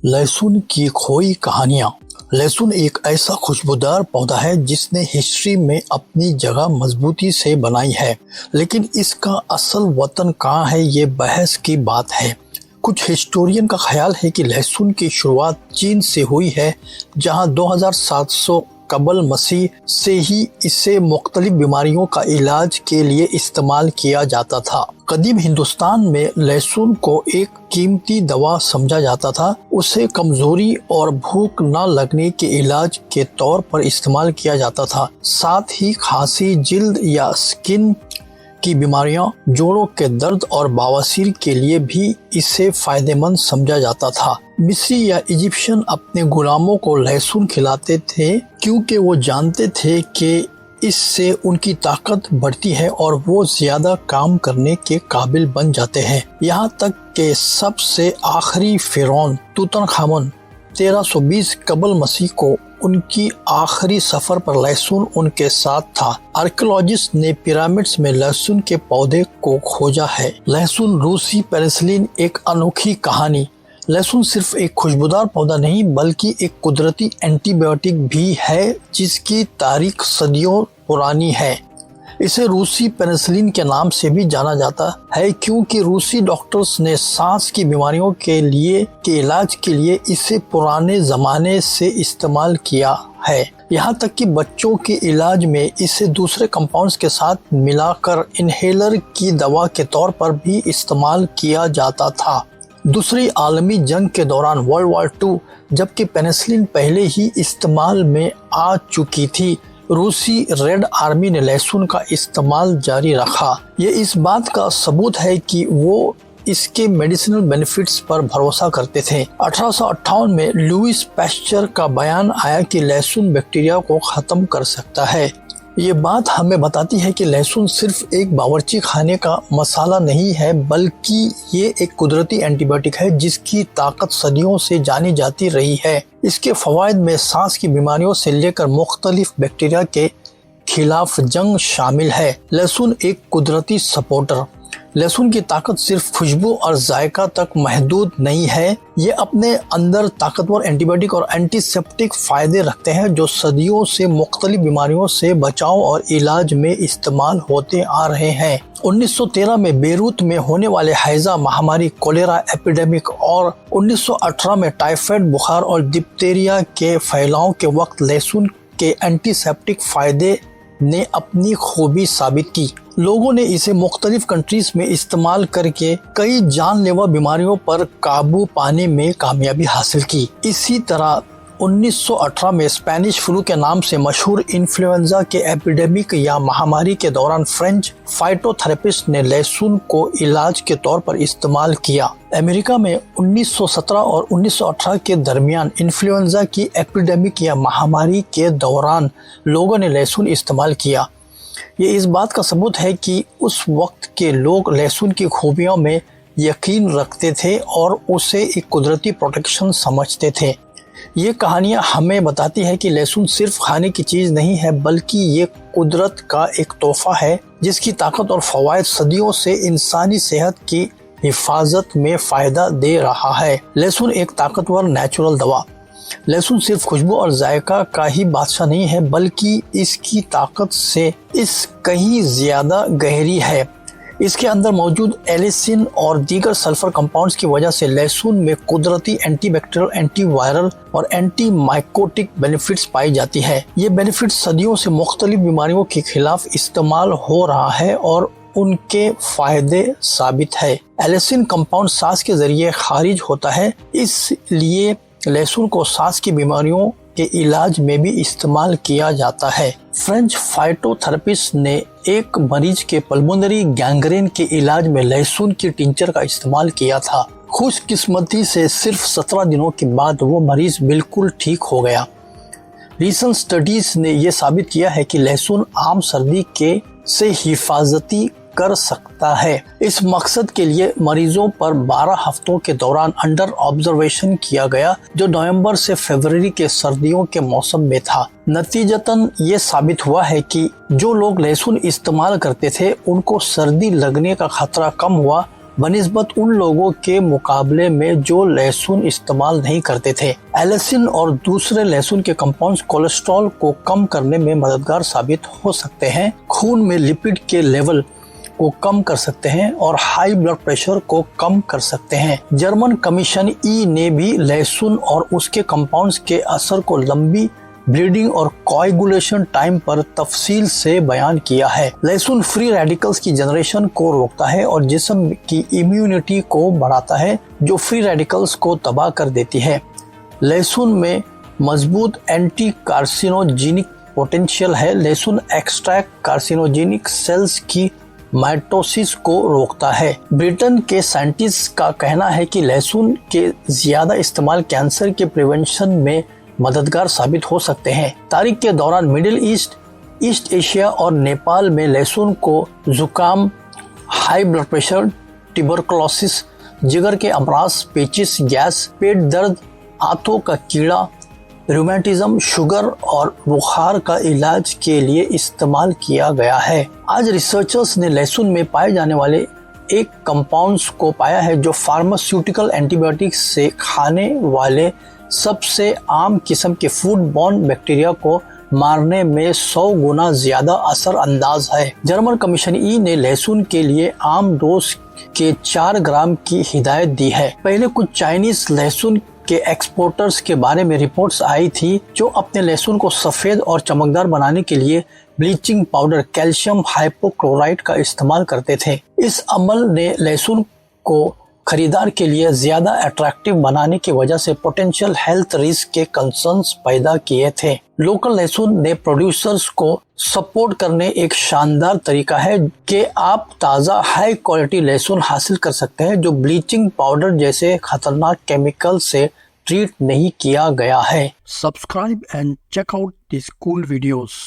लहसुन की खोई कहानियां। लहसुन एक ऐसा खुशबूदार पौधा है जिसने हिस्ट्री में अपनी जगह मजबूती से बनाई है, लेकिन इसका असल वतन कहाँ है ये बहस की बात है। कुछ हिस्टोरियन का ख्याल है कि लहसुन की शुरुआत चीन से हुई है, जहां 2700 कबल मसीह से ही इसे मुख्तलिफ बीमारियों का इलाज के लिए इस्तेमाल किया जाता था। कदीम हिंदुस्तान में लहसुन को एक कीमती दवा समझा जाता था। उसे कमजोरी और भूख न लगने के इलाज के तौर पर इस्तेमाल किया जाता था। साथ ही खांसी, जिल्द या स्किन की बीमारियां, जोड़ों के दर्द और बवासीर के लिए भी इसे फायदेमंद समझा जाता था। मिस्री या इजिप्शियन अपने गुलामों को लहसुन खिलाते थे क्योंकि वो जानते थे कि इससे उनकी ताकत बढ़ती है और वो ज्यादा काम करने के काबिल बन जाते हैं। यहाँ तक कि सबसे आखिरी फिरौन तूतनखामुन 1320 कबल मसीह को उनकी आखिरी सफर पर लहसुन उनके साथ था। आर्कियोलॉजिस्ट ने पिरामिड्स में लहसुन के पौधे को खोजा है। लहसुन रूसी पेनिसिलिन एक अनोखी कहानी। लहसुन सिर्फ एक खुशबूदार पौधा नहीं बल्कि एक कुदरती एंटीबायोटिक भी है जिसकी तारीख सदियों पुरानी है। इसे रूसी पेनिसिलिन के नाम से भी जाना जाता है क्योंकि रूसी डॉक्टर्स ने सांस की बीमारियों के इलाज के लिए इसे पुराने जमाने से इस्तेमाल किया है। यहाँ तक कि बच्चों के इलाज में इसे दूसरे कंपाउंड्स के साथ मिलाकर इनहेलर की दवा के तौर पर भी इस्तेमाल किया जाता था। दूसरी आलमी जंग के दौरान वर्ल्ड वॉर 2 जबकि पेनिसिलिन पहले ही इस्तेमाल में आ चुकी थी, रूसी रेड आर्मी ने लहसुन का इस्तेमाल जारी रखा। ये इस बात का सबूत है कि वो इसके मेडिसिनल बेनिफिट्स पर भरोसा करते थे। 1858 में लुईस पैस्चर का बयान आया कि लहसुन बैक्टीरिया को खत्म कर सकता है। ये बात हमें बताती है कि लहसुन सिर्फ एक बावर्ची खाने का मसाला नहीं है बल्कि ये एक कुदरती एंटीबायोटिक है जिसकी ताकत सदियों से जानी जाती रही है। इसके फवायद में सांस की बीमारियों से लेकर मुख्तलिफ बैक्टीरिया के खिलाफ जंग शामिल है। लहसुन एक कुदरती सपोर्टर। लहसुन की ताकत सिर्फ खुशबू और जायका तक महदूद नहीं है, ये अपने अंदर ताकतवर एंटीबायोटिक और एंटीसेप्टिक फायदे रखते हैं जो सदियों से मुख्तलिफ बीमारियों से बचाव और इलाज में इस्तेमाल होते आ रहे हैं। 1913 में बेरूत में होने वाले हैजा महामारी, कोलेरा एपिडेमिक और 1918 में टाइफाइड बुखार और डिप्थीरिया के फैलाव के वक्त लहसुन के एंटीसेप्टिक फायदे ने अपनी खूबी साबित की। लोगों ने इसे मुख्तलिफ कंट्रीज में इस्तेमाल करके कई जानलेवा बीमारियों पर काबू पाने में कामयाबी हासिल की। इसी तरह 1918 में स्पेनिश फ्लू के नाम से मशहूर इन्फ्लुएंजा के एपिडेमिक या महामारी के दौरान फ्रेंच फाइटोथेरेपिस्ट ने लहसुन को इलाज के तौर पर इस्तेमाल किया। अमेरिका में 1917 और 1918 के दरमियान इन्फ्लुएंजा की एपिडेमिक या महामारी के दौरान लोगों ने लहसुन इस्तेमाल किया। ये इस बात का सबूत है कि उस वक्त के लोग लहसुन की खूबियों में यकीन रखते थे और उसे एक कुदरती प्रोटेक्शन समझते थे। ये कहानियां हमें बताती है कि लहसुन सिर्फ खाने की चीज नहीं है बल्कि ये कुदरत का एक तोहफा है जिसकी ताकत और फवायद सदियों से इंसानी सेहत की हिफाजत में फायदा दे रहा है। लहसुन एक ताकतवर नेचुरल दवा। लहसुन सिर्फ खुशबू और जायका का ही बादशाह नहीं है बल्कि इसकी ताकत से इस कहीं ज्यादा गहरी है। इसके अंदर मौजूद एलिसिन और दीगर सल्फर कंपाउंड्स की वजह से लहसुन में कुदरती एंटीबैक्टीरियल, एंटीवायरल और एंटी माइकोटिक बेनिफिट्स पाई जाती है। ये बेनिफिट्स सदियों से मुख्तलिफ बीमारियों के खिलाफ इस्तेमाल हो रहा है और उनके फायदे साबित है। एलिसिन कंपाउंड सांस के जरिए खारिज होता है, इसलिए लहसुन को सांस की बीमारियों के इलाज में भी इस्तेमाल किया जाता है। फ्रेंच फाइटोथेरेपिस्ट ने एक मरीज के पल्मोनरी गैंग्रेन के इलाज में लहसुन की टिंचर का इस्तेमाल किया था। खुशकिस्मती से सिर्फ 17 दिनों के बाद वो मरीज बिल्कुल ठीक हो गया। रीसेंट स्टडीज ने यह साबित किया है कि लहसुन आम सर्दी के से हिफाजती कर सकता है। इस मकसद के लिए मरीजों पर 12 हफ्तों के दौरान अंडर ऑब्जर्वेशन किया गया जो नवंबर से फरवरी के सर्दियों के मौसम में था। नतीजतन ये साबित हुआ है कि जो लोग लहसुन इस्तेमाल करते थे उनको सर्दी लगने का खतरा कम हुआ बनिस्बत उन लोगों के मुकाबले में जो लहसुन इस्तेमाल नहीं करते थे। एलिसिन और दूसरे लहसुन के कंपाउंड्स कोलेस्ट्रॉल को कम करने में मददगार साबित हो सकते हैं, खून में लिपिड के लेवल को कम कर सकते हैं और हाई ब्लड प्रेशर को कम कर सकते हैं। जर्मन कमीशन ई ने भी लहसुन और उसके कंपाउंड्स के असर को लंबी ब्लीडिंग और कोएगुलेशन टाइम पर तफसील से बयान किया है। लहसुन फ्री रेडिकल्स की जनरेशन को रोकता है और जिस्म की इम्यूनिटी को बढ़ाता है, जो फ्री रेडिकल्स को तबाह कर देती है। लहसुन में मजबूत एंटी कार्सिनोजेनिक पोटेंशियल है। लहसुन एक्सट्रैक्ट कार्सिनोजेनिक सेल्स की माइटोसिस को रोकता है। ब्रिटेन के साइंटिस्ट का कहना है कि लहसुन के ज्यादा इस्तेमाल कैंसर के प्रिवेंशन में मददगार साबित हो सकते हैं। तारीख के दौरान मिडिल ईस्ट, ईस्ट एशिया और नेपाल में लहसुन को जुकाम, हाई ब्लड प्रेशर, ट्यूबरकुलोसिस, जिगर के अमराज, पेचिस, गैस, पेट दर्द, आंतों का कीड़ा, रूमेटिज्म, शुगर और बुखार का इलाज के लिए इस्तेमाल किया गया है। आज रिसर्चर्स ने लहसुन में पाए जाने वाले एक कंपाउंड्स को पाया है जो फार्मास्यूटिकल एंटीबायोटिक्स से खाने वाले सबसे आम किस्म के फूड बॉर्न बैक्टीरिया को मारने में 100 गुना ज्यादा असर अंदाज है। जर्मन कमीशन ई ने लहसुन के लिए आम डोज के 4 ग्राम की हिदायत दी है। पहले कुछ चाइनीज लहसुन के एक्सपोर्टर्स के बारे में रिपोर्ट्स आई थी जो अपने लहसुन को सफेद और चमकदार बनाने के लिए ब्लीचिंग पाउडर कैल्शियम हाइपोक्लोराइड का इस्तेमाल करते थे। इस अमल ने लहसुन को खरीदार के लिए ज्यादा अट्रैक्टिव बनाने की वजह से पोटेंशियल हेल्थ रिस्क के कंसर्न्स पैदा किए थे। लोकल लहसुन ने प्रोड्यूसर्स को सपोर्ट करने एक शानदार तरीका है कि आप ताज़ा हाई क्वालिटी लहसुन हासिल कर सकते हैं जो ब्लीचिंग पाउडर जैसे खतरनाक केमिकल से ट्रीट नहीं किया गया है। Subscribe and check out these cool videos.